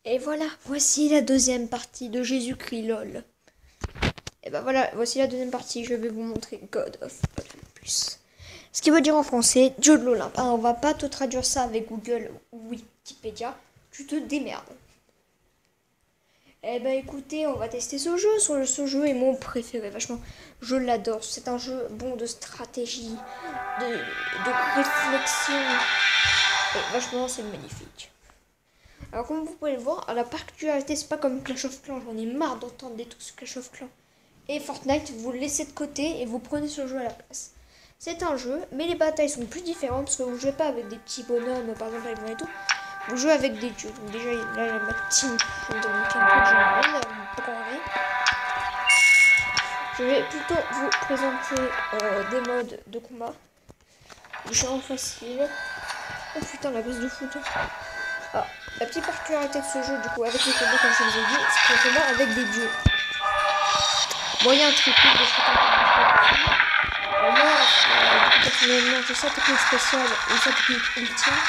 Et voilà, voici la deuxième partie de Jésus-Christ LOL. Et ben voilà, voici la deuxième partie, je vais vous montrer God of Olympus. Ce qui veut dire en français, Dieu de l'Olympe. Alors, on va pas te traduire ça avec Google ou Wikipédia, tu te démerdes. Eh ben écoutez, on va tester ce jeu. Ce jeu est mon préféré, vachement. Je l'adore, c'est un jeu bon de stratégie, de réflexion. Et vachement, c'est magnifique. Alors comme vous pouvez le voir, la particularité c'est pas comme Clash of Clans, j'en ai marre d'entendre des trucs sur Clash of Clans. Et Fortnite, vous le laissez de côté et vous prenez ce jeu à la place. C'est un jeu, mais les batailles sont plus différentes parce que vous jouez pas avec des petits bonhommes, par exemple avec moi et tout. Vous jouez avec des dieux. Donc déjà là j'ai ma team je vais plutôt vous présenter des modes de combat. Genre facile. Oh putain la base de foot. Ah, la petite particularité de ce jeu, du coup, avec les combats, comme je vous ai dit, c'est qu'on combat avec des dieux. Moyen triple de ce moi, personnellement, j'ai sa technique spéciale et sa technique ultime.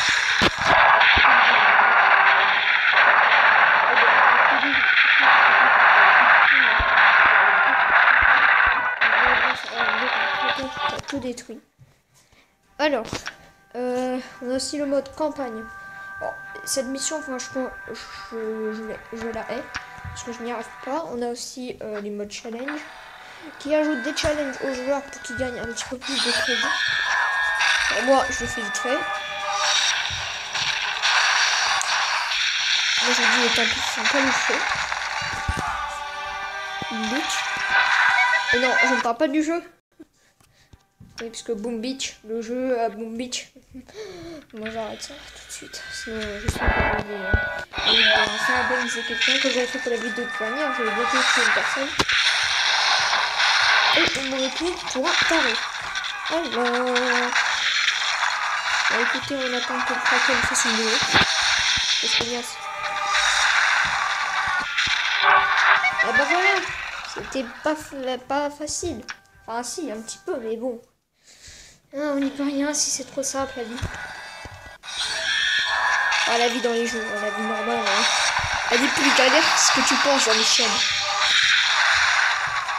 Tout détruit. Alors, on a aussi le mode campagne. Alors, cette mission, franchement, je la hais, parce que je n'y arrive pas. On a aussi les modes challenge, qui ajoutent des challenges aux joueurs pour qu'ils gagnent un petit peu plus de crédit. Alors, moi, je le fais vite fait. Moi, je dis les temps qui sont pas le feu. Bitch. Et non, je ne parle pas du jeu. Oui, parce que Boom Beach, le jeu à Boom Beach. Moi j'arrête ça tout de suite. Sinon je suis pas faire organiser quelqu'un que j'avais fait pour la vidéo de dernière. J'avais bien tué une personne. Et on m'aurait pris pour un taré. Alors. Bah, écoutez, on attend que le Kraken fasse une vidéo. C'est feignasse. Ah bah voilà. C'était pas facile. Enfin si, un petit peu, mais bon. Ah, on n'y peut rien si c'est trop simple la vie. Ah, la vie dans les jeux, la vie normale. Hein. La vie plus galère, ce que tu penses dans les chaînes.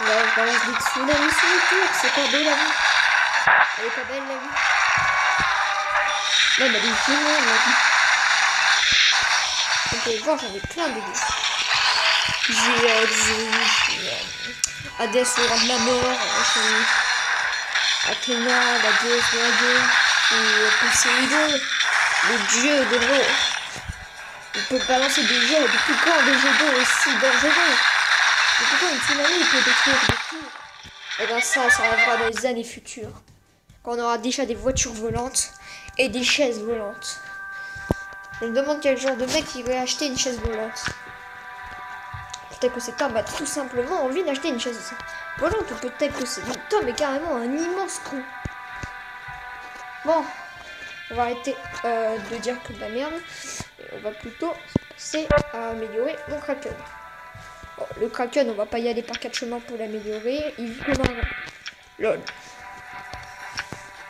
Là, je balance des tsunamis sur le tour, c'est pas beau la vie. Elle est pas belle la vie. Là, elle est géniale la vie. Vous pouvez voir, j'en ai plein de vies. J'ai Hades, le roi de la mort. Athéna, la déesse de la guerre, ou Poséidon, le dieu de l'eau. Il peut balancer des jets depuis quand des jets d'eau aussi dangereux? Depuis quand une tsunami peut détruire des tours? Et bien ça arrivera dans les années futures. Quand on aura déjà des voitures volantes et des chaises volantes. Je me demande quel genre de mec il va acheter une chaise volante. Peut-être que cet homme a tout simplement envie d'acheter une chaise volante, ou peut-être que cet homme est carrément un immense con. Bon, on va arrêter de dire que de la merde, et on va plutôt passer à améliorer mon Kraken. Bon, le Kraken, on va pas y aller par 4 chemins pour l'améliorer, il vit comme un lol.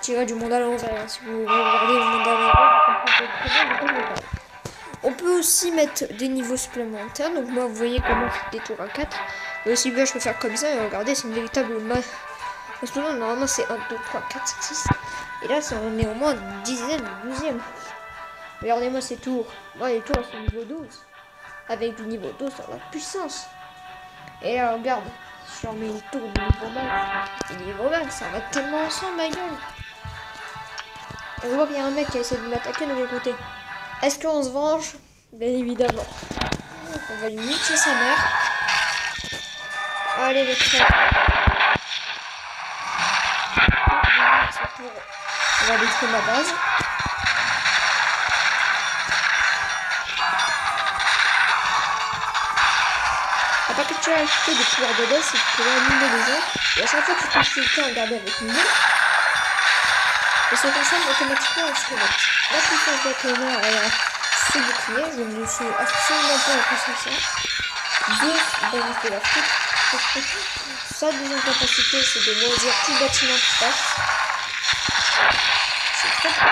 Tiré du monde à l'envers, si vous regardez le monde à l'envers, vous comprenez très bien. On peut aussi mettre des niveaux supplémentaires. Donc moi, vous voyez comment je fais des tours à 4. Mais aussi bien, je peux faire comme ça. Et regardez, c'est une véritable masse. En ce moment, normalement, c'est 1, 2, 3, 4, 5, 6. Et là, on est au moins 10e, 12e. Regardez-moi ces tours. Moi, les tours sont niveau 12. Avec du niveau 12 dans la puissance. Et là, regarde. Si on met une tour de niveau max. Et niveau max, ça va tellement ensemble, ma gueule. On voit qu'il y a un mec qui essaie de m'attaquer de mon côté. Est-ce qu'on se venge? Bien évidemment. On va lui niquer sa mère. Allez, le frère. On va détruire ma base. La particularité des pouvoirs de base, c'est que tu peux animer les gens. Et à chaque fois que tu passes le temps à regarder avec une main, et se transforme automatiquement en squelette. La puissance d'Athéna est ce bouclier, je ne suis absolument pas apprécié ça. Deux bonus de la foot. Sa deuxième capacité, c'est de moisir tout bâtiment qui passe. C'est très bien.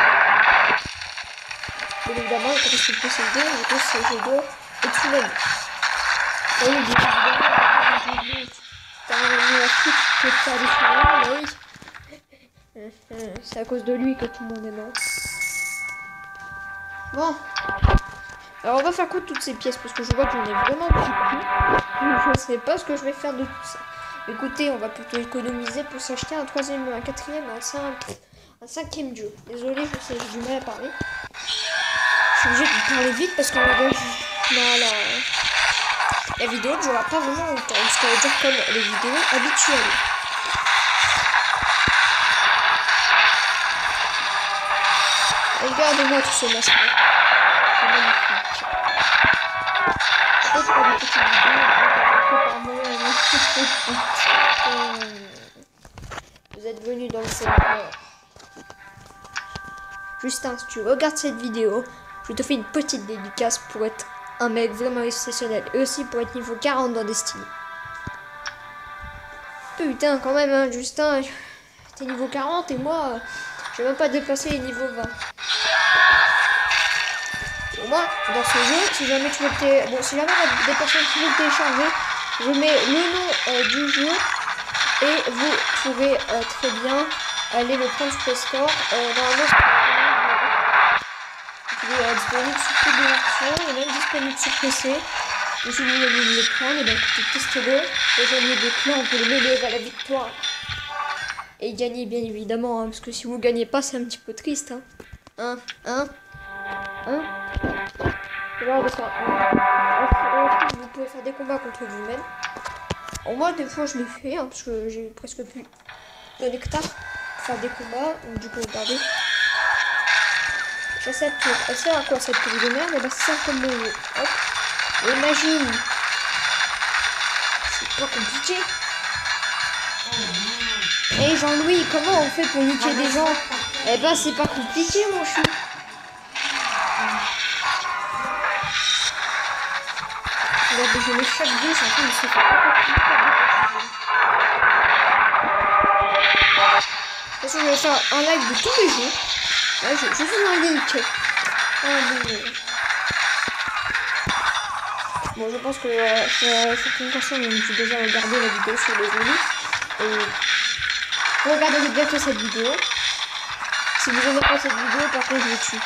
Bien évidemment, quand je suis possédé, je pense que c'est d'eau et Tsunami. Ah oui, bien évidemment, t'as revenu la suite que de faire des souvenirs, mais oui. C'est à cause de lui que tout le monde est mort. Bon. Alors on va faire quoi de toutes ces pièces parce que je vois que j'en ai vraiment beaucoup. Je ne sais pas ce que je vais faire de tout ça. Écoutez, on va plutôt économiser pour s'acheter un troisième, un quatrième, un cinquième jeu. Désolé, je sais, j'ai du mal à parler. Je suis obligée de parler vite parce que la vidéo ne durera pas vraiment longtemps. Parce qu'elle va dire comme les vidéos habituelles. Regardez-moi tout ce masque. C'est magnifique. Peut-être pour des petites vidéos, vous êtes venus dans le serveur. Justin, si tu regardes cette vidéo, je te fais une petite dédicace pour être un mec vraiment exceptionnel. Et aussi pour être niveau 40 dans Destiny. Putain, quand même, hein, Justin, t'es niveau 40 et moi, j'ai même pas dépassé les niveaux 20. Au moins, dans ce jeu, si jamais tu veux si jamais des personnes qui veulent télécharger, je mets le nom du jeu et vous pourrez très bien aller le prendre sur Play Store. Normalement, il est disponible sur toutes les versions, il est même disponible sur PC. Et si vous voulez le prendre, et bien écoutez, testez-le, rejoignez des clans pour le mener à la victoire. Et gagner bien évidemment, hein, parce que si vous gagnez pas, c'est un petit peu triste. Hein. Genre de ça. Vous pouvez faire des combats contre vous-même. Moi, des fois, je l'ai fait, hein, parce que j'ai presque plus de nectar pour faire des combats. Donc, du coup, regardez. J'ai cette tour. Elle sert à quoi cette tour de merde? Et bah, c'est ça comme le jeu. Hop. Et magie. C'est pas compliqué. Et Jean-Louis, comment on fait pour niquer des gens? Eh ben, c'est pas compliqué, mon chou. Regardez, je mets chaque deux, c'est en train de se faire. De toute façon, je vais faire un live de tous les jeux. Ouais, je fais un link. Bon, je pense que certaines personnes ont déjà regardé la vidéo sur les zombies. Et regardez bientôt cette vidéo. Si vous n'aimez pas cette vidéo, par contre, je vous tue.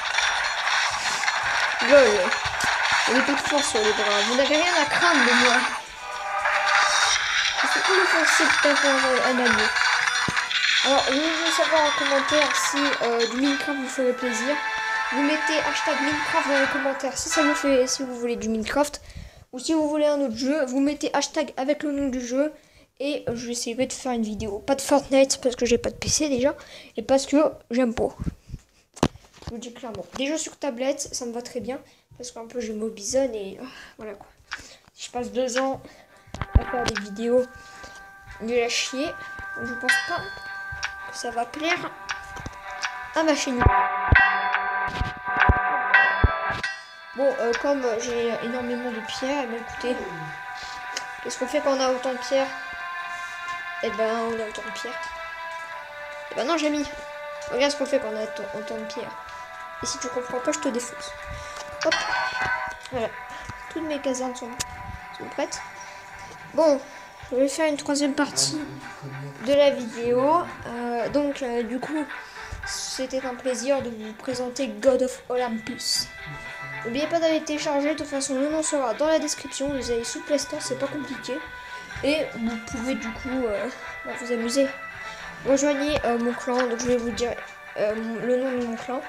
Lol. On n'est pas de force sur les bras. Vous n'avez rien à craindre de moi. Je suis inoffensif pour un agneau. Alors, je veux savoir en commentaire si du Minecraft vous ferait plaisir. Vous mettez hashtag Minecraft dans les commentaires si ça vous fait, si vous voulez du Minecraft. Ou si vous voulez un autre jeu, vous mettez hashtag avec le nom du jeu. Et je vais essayer de faire une vidéo. Pas de Fortnite parce que j'ai pas de PC déjà. Et parce que j'aime pas. Je vous le dis clairement. Des jeux sur tablette, ça me va très bien. Parce qu'un peu je m'obisonne et voilà quoi. Si je passe 2 ans à faire des vidéos nul à chier, je pense pas que ça va plaire à ma chaîne. Bon, comme j'ai énormément de pierres, eh bien, écoutez, qu'est-ce qu'on fait quand on a autant de pierres? Eh ben, on a autant de pierres. Eh ben non, j'ai mis. Regarde ce qu'on fait quand on a autant de pierres. Et si tu comprends pas, je te défonce. Hop. Voilà. Toutes mes casernes sont prêtes. Bon, je vais faire une troisième partie de la vidéo. Du coup, c'était un plaisir de vous présenter God of Olympus. N'oubliez pas d'aller télécharger, de toute façon le nom sera dans la description, vous allez sous Play Store, c'est pas compliqué. Et vous pouvez du coup vous amuser. Rejoignez mon clan, donc je vais vous dire le nom de mon clan.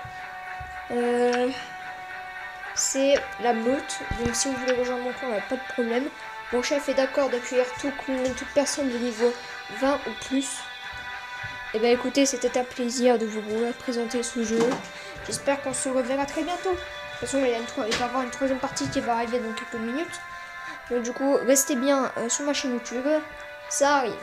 C'est la meute, donc si vous voulez rejoindre mon clan, il n'y a pas de problème. Mon chef est d'accord d'accueillir toute personne de niveau 20 ou plus. Et ben écoutez, c'était un plaisir de vous présenter ce jeu. J'espère qu'on se reverra très bientôt. De toute façon, il va y avoir une troisième partie qui va arriver dans quelques minutes. Donc du coup, restez bien sur ma chaîne YouTube. Ça arrive.